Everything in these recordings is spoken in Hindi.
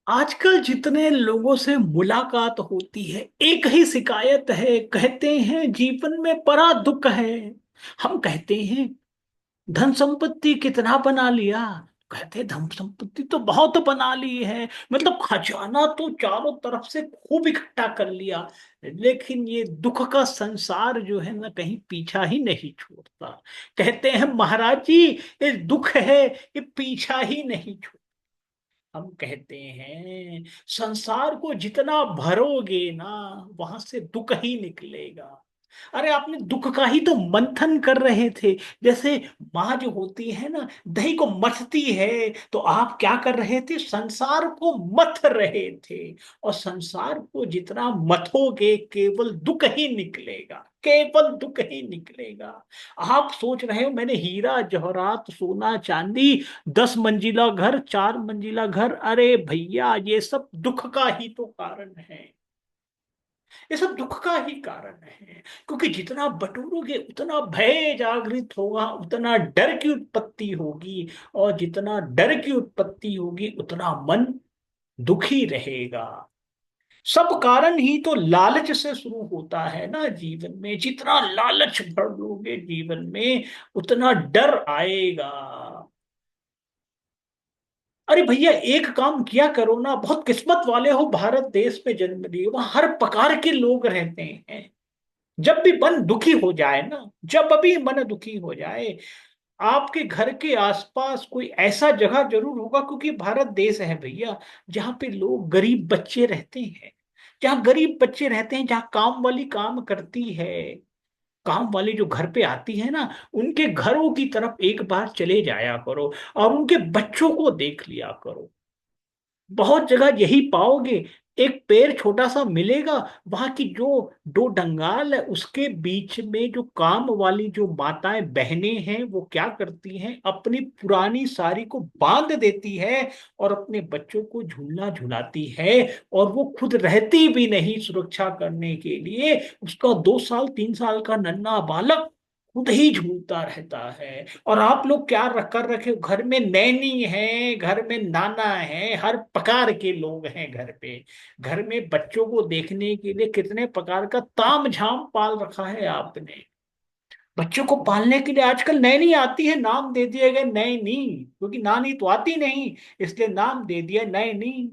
आजकल जितने लोगों से मुलाकात होती है, एक ही शिकायत है। कहते हैं जीवन में बड़ा दुख है। हम कहते हैं धन संपत्ति कितना बना लिया। कहते हैं धन संपत्ति तो बहुत बना ली है, मतलब खजाना तो चारों तरफ से खूब इकट्ठा कर लिया। लेकिन ये दुख का संसार जो है ना, कहीं पीछा ही नहीं छोड़ता। कहते हैं महाराज जी, ये दुख है, ये पीछा ही नहीं। हम कहते हैं संसार को जितना भरोगे ना, वहां से दुख ही निकलेगा। अरे आपने दुख का ही तो मंथन कर रहे थे। जैसे माँ जो होती है ना, दही को मथती है, तो आप क्या कर रहे थे? संसार को मथ रहे थे। और संसार को जितना मथोगे, केवल दुख ही निकलेगा, केवल दुख ही निकलेगा। आप सोच रहे हो मैंने हीरा जवाहरात सोना चांदी, 10 मंजिला घर, 4 मंजिला घर। अरे भैया, ये सब दुख का ही तो कारण है। ये सब दुख का ही कारण है। क्योंकि जितना बटोरोगे उतना भय जागृत होगा, उतना डर की उत्पत्ति होगी। और जितना डर की उत्पत्ति होगी, उतना मन दुखी रहेगा। सब कारण ही तो लालच से शुरू होता है ना जीवन में। जितना लालच भर लोगे जीवन में, उतना डर आएगा। अरे भैया, एक काम किया करो ना, बहुत किस्मत वाले हो, भारत देश में जन्म लिए, वहां हर प्रकार के लोग रहते हैं। जब भी मन दुखी हो जाए ना, जब भी मन दुखी हो जाए, आपके घर के आसपास कोई ऐसा जगह जरूर होगा, क्योंकि भारत देश है भैया, जहाँ पे लोग गरीब बच्चे रहते हैं। जहाँ गरीब बच्चे रहते हैं, जहाँ काम वाली काम करती है, काम वाली जो घर पे आती है ना, उनके घरों की तरफ एक बार चले जाया करो और उनके बच्चों को देख लिया करो। बहुत जगह यही पाओगे। एक पेड़ छोटा सा मिलेगा, वहां की जो दो डंगाल है, उसके बीच में जो काम वाली जो माताएं बहनें हैं, वो क्या करती हैं? अपनी पुरानी साड़ी को बांध देती है और अपने बच्चों को झूलना झुलाती है। और वो खुद रहती भी नहीं सुरक्षा करने के लिए। उसका 2 साल 3 साल का नन्हा बालक खुद ही झूलता रहता है। और आप लोग क्या कर रखे हो? घर में नैनी है, घर में नाना है, हर प्रकार के लोग हैं घर पे। घर में बच्चों को देखने के लिए कितने प्रकार का ताम झाम पाल रखा है आपने। बच्चों को पालने के लिए आजकल नैनी आती है, नाम दे दिया गया नैनी। क्योंकि नानी तो आती नहीं, इसलिए नाम दे दिया नैनी।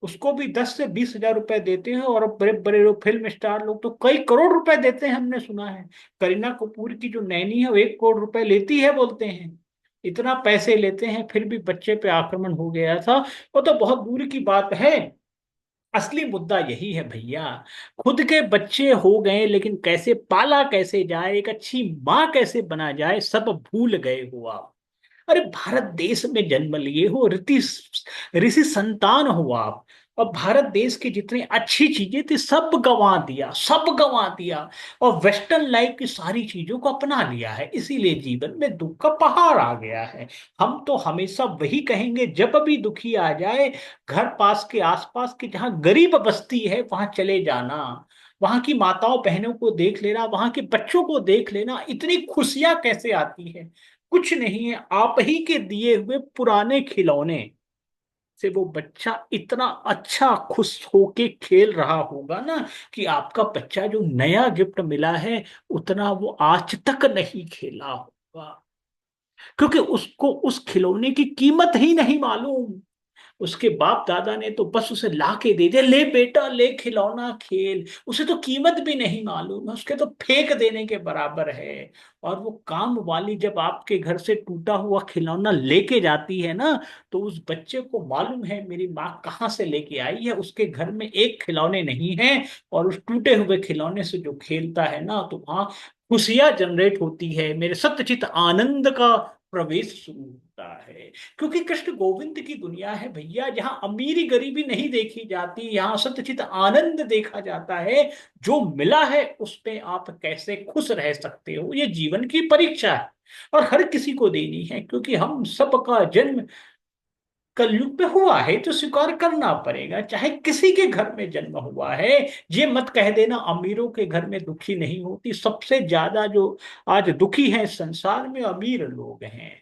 उसको भी 10 से 20 हजार रुपए देते हैं। और अब बड़े बड़े लोग, फिल्म स्टार लोग तो कई करोड़ रुपए देते हैं, हमने सुना है। करीना कपूर की जो नैनी है, वो 1 करोड़ रुपए लेती है बोलते हैं। इतना पैसे लेते हैं, फिर भी बच्चे पे आक्रमण हो गया था। वो तो बहुत दूर की बात है। असली मुद्दा यही है भैया। खुद के बच्चे हो गए, लेकिन कैसे पाला कैसे जाए, एक अच्छी माँ कैसे बना जाए, सब भूल गए हो आप। अरे भारत देश में जन्म लिए हो, ऋषि ऋषि संतान हो आप। और भारत देश की जितनी अच्छी चीजें थी, सब गंवा दिया, सब गंवा दिया। और वेस्टर्न लाइफ की सारी चीजों को अपना लिया है, इसीलिए जीवन में दुख का पहाड़ आ गया है। हम तो हमेशा वही कहेंगे, जब भी दुखी आ जाए, घर पास के आसपास के जहाँ गरीब बस्ती है, वहां चले जाना। वहां की माताओं बहनों को देख लेना, वहां के बच्चों को देख लेना, इतनी खुशियां कैसे आती है। कुछ नहीं है, आप ही के दिए हुए पुराने खिलौने से वो बच्चा इतना अच्छा खुश होके खेल रहा होगा ना, कि आपका बच्चा जो नया गिफ्ट मिला है, उतना वो आज तक नहीं खेला होगा। क्योंकि उसको उस खिलौने की कीमत ही नहीं मालूम। उसके बाप दादा ने तो बस उसे ला के दे दिया, ले बेटा ले खिलौना खेल। उसे तो कीमत भी नहीं मालूम है, उसके तो फेंक देने के बराबर है। और वो काम वाली जब आपके घर से टूटा हुआ खिलौना लेके जाती है ना, तो उस बच्चे को मालूम है मेरी माँ कहाँ से लेके आई है। उसके घर में एक खिलौने नहीं है, और उस टूटे हुए खिलौने से जो खेलता है ना, तो वहां खुशियां जनरेट होती है, मेरे सत्यचित आनंद का प्रवेश शुरू होता है। क्योंकि कृष्ण गोविंद की दुनिया है भैया, जहां अमीरी गरीबी नहीं देखी जाती, यहाँ सत्यचित आनंद देखा जाता है। जो मिला है उस पे आप कैसे खुश रह सकते हो, ये जीवन की परीक्षा है। और हर किसी को देनी है, क्योंकि हम सबका जन्म कलयुग पे हुआ है, तो स्वीकार करना पड़ेगा, चाहे किसी के घर में जन्म हुआ है। ये मत कह देना अमीरों के घर में दुखी नहीं होती। सबसे ज्यादा जो आज दुखी है संसार में, अमीर लोग हैं।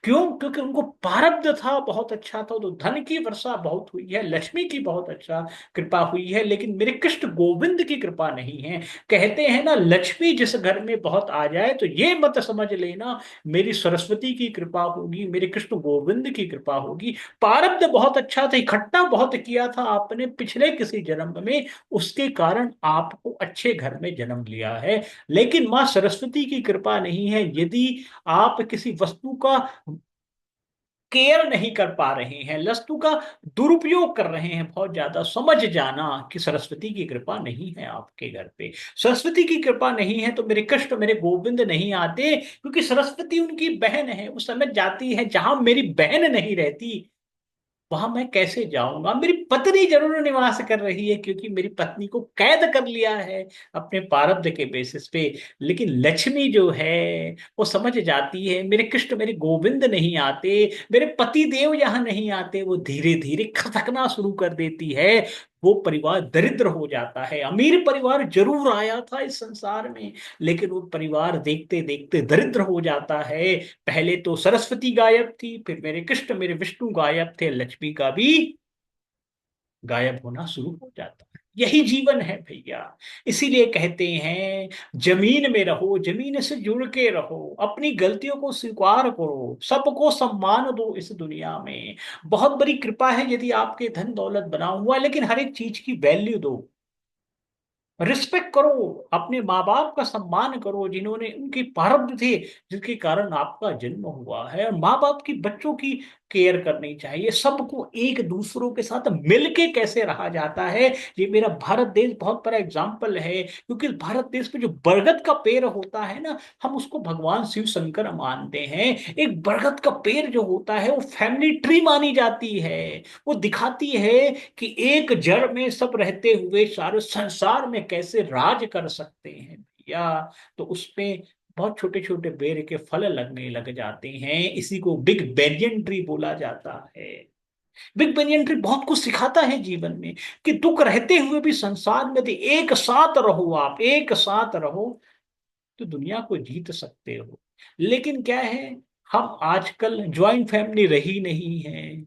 क्यों? क्योंकि उनको प्रारब्ध था, बहुत अच्छा था, तो धन की वर्षा बहुत हुई है, लक्ष्मी की बहुत अच्छा कृपा हुई है, लेकिन मेरे कृष्ण गोविंद की कृपा नहीं है। कहते हैं ना, लक्ष्मी जिस घर में बहुत आ जाए तो ये मत समझ लेना मेरी सरस्वती की कृपा होगी, मेरे कृष्ण गोविंद की कृपा होगी। प्रारब्ध बहुत अच्छा था, इकट्ठा बहुत किया था आपने पिछले किसी जन्म में, उसके कारण आपको अच्छे घर में जन्म लिया है। लेकिन माँ सरस्वती की कृपा नहीं है। यदि आप किसी वस्तु का केयर नहीं कर पा रहे हैं, वस्तु का दुरुपयोग कर रहे हैं बहुत ज्यादा, समझ जाना कि सरस्वती की कृपा नहीं है आपके घर पे। सरस्वती की कृपा नहीं है तो मेरे कष्ट मेरे गोविंद नहीं आते, क्योंकि सरस्वती उनकी बहन है, उस समय जाती है जहां मेरी बहन नहीं रहती, वहां मैं कैसे जाऊंगा? मेरी पत्नी जरूर निवास कर रही है, क्योंकि मेरी पत्नी को कैद कर लिया है अपने प्रारब्ध के बेसिस पे। लेकिन लक्ष्मी जो है वो समझ जाती है, मेरे कृष्ण मेरे गोविंद नहीं आते, मेरे पति देव यहाँ नहीं आते, वो धीरे धीरे खसकना शुरू कर देती है। वो परिवार दरिद्र हो जाता है। अमीर परिवार जरूर आया था इस संसार में, लेकिन वो परिवार देखते देखते दरिद्र हो जाता है। पहले तो सरस्वती गायब थी, फिर मेरे कृष्ण मेरे विष्णु गायब थे, लक्ष्मी का भी गायब होना शुरू हो जाता है। यही जीवन है भैया। इसीलिए कहते हैं, जमीन में रहो, जमीन से जुड़ के रहो, अपनी गलतियों को स्वीकार करो, सबको सम्मान दो इस दुनिया में। बहुत बड़ी कृपा है यदि आपके धन दौलत बना हुआ है, लेकिन हर एक चीज की वैल्यू दो, रिस्पेक्ट करो, अपने माँ बाप का सम्मान करो, जिन्होंने उनकी प्रारब्ध थे, जिसके कारण आपका जन्म हुआ है। और माँ बाप की बच्चों की केयर करनी चाहिए। सबको एक दूसरों के साथ मिलके कैसे रहा जाता है, ये मेरा भारत देश बहुत बड़ा एग्जाम्पल है। क्योंकि भारत देश में जो बरगद का पेड़ होता है ना, हम उसको भगवान शिव शंकर मानते हैं। एक बरगद का पेड़ जो होता है वो फैमिली ट्री मानी जाती है। वो दिखाती है कि एक जड़ में सब रहते हुए सारे संसार में कैसे राज कर सकते हैं भैया। तो उसमें बहुत छोटे छोटे बेर के फल लगने लग जाते हैं। इसी को बिग बेनियन ट्री बोला जाता है। बिग बेनियन ट्री बहुत कुछ सिखाता है जीवन में, कि दुख रहते हुए भी संसार में यदि एक साथ रहो, आप एक साथ रहो तो दुनिया को जीत सकते हो। लेकिन क्या है, हम आजकल ज्वाइंट फैमिली रही नहीं है,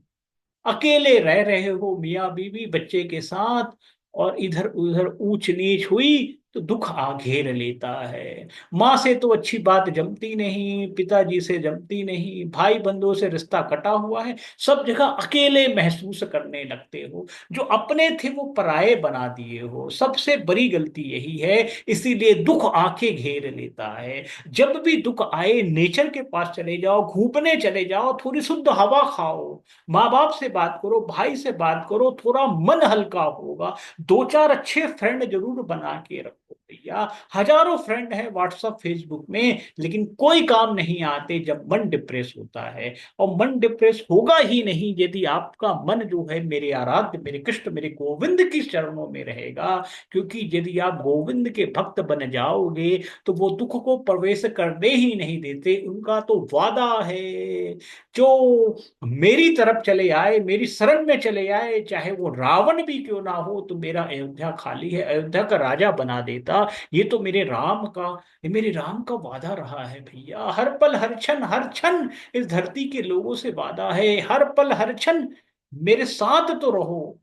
अकेले रह रहे हो मियाँ बीवी बच्चे के साथ, और इधर उधर ऊंच नीच हुई तो दुख आ घेर लेता है। माँ से तो अच्छी बात जमती नहीं, पिताजी से जमती नहीं, भाई बंधुओं से रिश्ता कटा हुआ है, सब जगह अकेले महसूस करने लगते हो। जो अपने थे वो पराये बना दिए हो। सबसे बड़ी गलती यही है। इसीलिए दुख आंखें घेर लेता है। जब भी दुख आए नेचर के पास चले जाओ, घूमने चले जाओ, थोड़ी शुद्ध हवा खाओ, माँ बाप से बात करो, भाई से बात करो, थोड़ा मन हल्का होगा। दो चार अच्छे फ्रेंड जरूर बना के रखो भैया। हजारों फ्रेंड है व्हाट्सएप फेसबुक में, लेकिन कोई काम नहीं आते जब मन डिप्रेस होता है। और मन डिप्रेस होगा ही नहीं यदि आपका मन जो है मेरे आराध्य मेरे कृष्ण मेरे गोविंद की चरणों में रहेगा। क्योंकि यदि आप गोविंद के भक्त बन जाओगे तो वो दुख को प्रवेश करने ही नहीं देते। उनका तो वादा है, जो मेरी तरफ चले आए, मेरी शरण में चले आए, चाहे वो रावण भी क्यों ना हो, तो मेरा अयोध्या खाली है, अयोध्या का राजा बना देता। ये तो मेरे राम का वादा रहा है भैया। हर पल हर क्षण इस धरती के लोगों से वादा है, हर पल हर क्षण मेरे साथ तो रहो,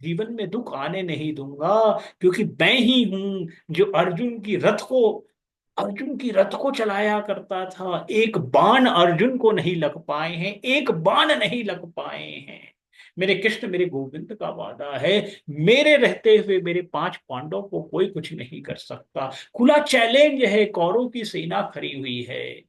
जीवन में दुख आने नहीं दूंगा। क्योंकि मैं ही हूं जो अर्जुन की रथ को चलाया करता था। एक बाण अर्जुन को नहीं लग पाए हैं, एक बाण नहीं लग पाए हैं। मेरे कृष्ण मेरे गोविंद का वादा है, मेरे रहते हुए मेरे पांच पांडव को कोई कुछ नहीं कर सकता। खुला चैलेंज है, कौरवों की सेना खड़ी हुई है,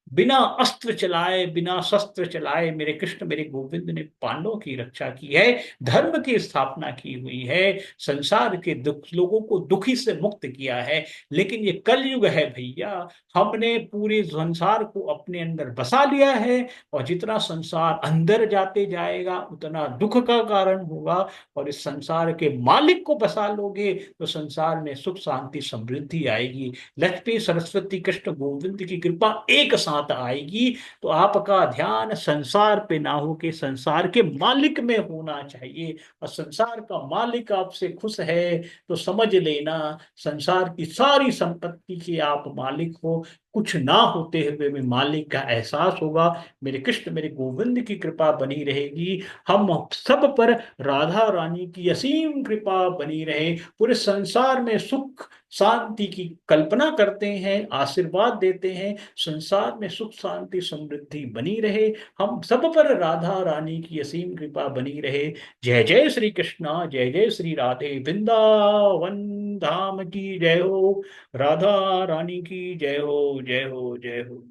बिना अस्त्र चलाए बिना शस्त्र चलाए मेरे कृष्ण मेरे गोविंद ने पांडवों की रक्षा की है, धर्म की स्थापना की हुई है, संसार के दुख लोगों को दुखी से मुक्त किया है। लेकिन ये कलयुग है भैया, हमने पूरे संसार को अपने अंदर बसा लिया है, और जितना संसार अंदर जाते जाएगा उतना दुख का कारण होगा। और इस संसार के मालिक को बसा लोगे तो संसार में सुख शांति समृद्धि आएगी। लक्ष्मी सरस्वती कृष्ण गोविंद की कृपा एक साथ आएगी। तो आपका ध्यान संसार पे ना हो के संसार के मालिक में होना चाहिए। और संसार का मालिक आपसे खुश है तो समझ लेना संसार की सारी संपत्ति के आप मालिक हो। कुछ ना होते हुए भी मालिक का एहसास होगा, मेरे कृष्ण मेरे गोविंद की कृपा बनी रहेगी, हम सब पर राधा रानी की असीम कृपा बनी रहे, पूरे संसार में सुख शांति की कल्पना करते हैं, आशीर्वाद देते हैं, संसार में सुख शांति समृद्धि बनी रहे, हम सब पर राधा रानी की असीम कृपा बनी रहे। जय जय श्री कृष्णा, जय जय श्री राधे, वृंदावन धाम की जय हो, राधा रानी की जय हो, जय हो, जय हो।